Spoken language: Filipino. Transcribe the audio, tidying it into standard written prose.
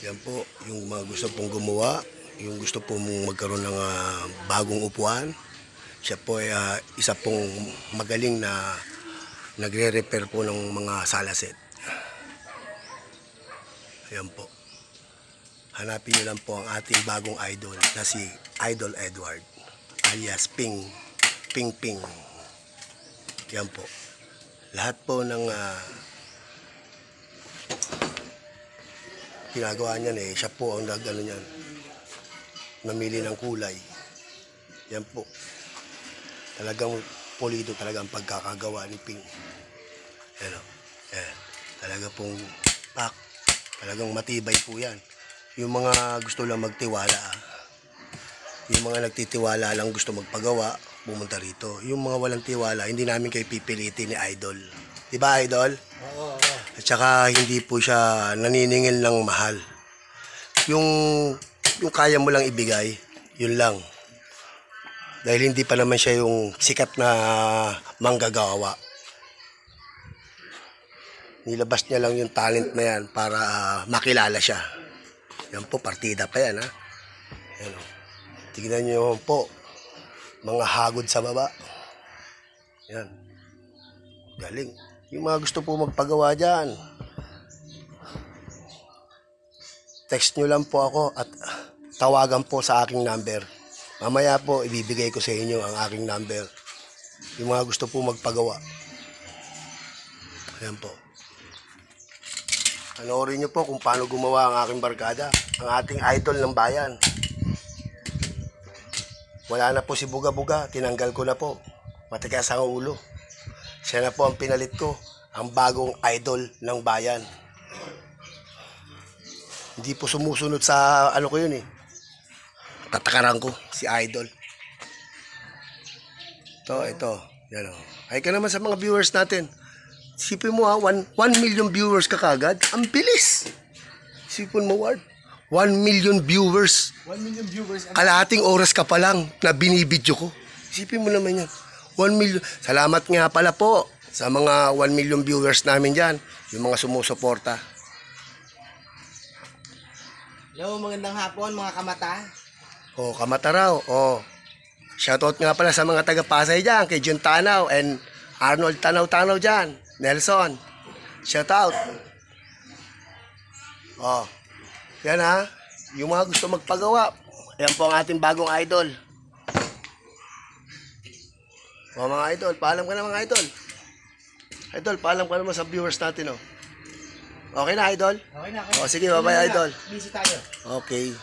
Yan po, yung mga gusto pong gumawa, yung gusto pong magkaroon ng bagong upuan. Siya po ay isa pong magaling na nagre-repair po ng mga salaset. Yan po. Hanapin nyo lang po ang ating bagong idol na si Idol Edward alias Ping Ping. Yan po. Lahat po ng ginagawa niyan siya po ang nagano niyan. Namili ng kulay. Yan po. Talagang pulido talaga ang pagkakagawa ni Ping. Yan o. Yan. Talaga pong pak. Talagang matibay po yan. Yung mga gusto lang magtiwala, yung mga nagtitiwala lang gusto magpagawa, pumunta rito. Yung mga walang tiwala, hindi namin kayo pipilitin ni Idol. Diba, Idol? Oo. At saka hindi po siya naniningil ng mahal. Yung kaya mo lang ibigay, yun lang. Dahil hindi pa naman siya yung sikat na manggagawa. Nilabas niya lang yung talent na yan para makilala siya. Yan po, partida pa yan, ha. Yan, o. Tignan nyo po, mga hagod sa baba. Yan. Galing. Yung mga gusto po magpagawa dyan, text nyo lang po ako at tawagan po sa aking number. Mamaya po, ibibigay ko sa inyo ang aking number. Yung mga gusto po magpagawa. Ayan po. Panoorin nyo po kung paano gumawa ang aking barkada, ang ating idol ng bayan. Wala na po si Buga-Buga, tinanggal ko na po. Matigas ang ulo. Siya na po ang pinalit ko, ang bagong idol ng bayan. Hindi po sumusunod sa ano ko yun tatakaran ko, si Idol. Ito. Yan o. Ay ka naman sa mga viewers natin. Sipin mo 1 million viewers ka kagad. Ang bilis. Sipin mo, Ward. 1 million viewers. 1 million viewers. Kalahating oras ka pa lang na binibidyo ko. Sipin mo naman yan. 1 million. Salamat nga pala po sa mga 1 million viewers namin dyan. Yung mga sumusuporta. Hello, magandang hapon mga kamata. Kamata raw. Shoutout nga pala sa mga taga-Pasay dyan. Kay Jun Tanaw and Arnold Tanaw dyan. Nelson. Shoutout. Yan ha. Yung mga gusto magpagawa. Yan po ang ating bagong idol. Mga idol. Paalam ka na mga idol. Idol, paalam ka naman sa viewers natin. Okay na, idol? Okay na. Sige, bye-bye, idol. Busy tayo. Okay.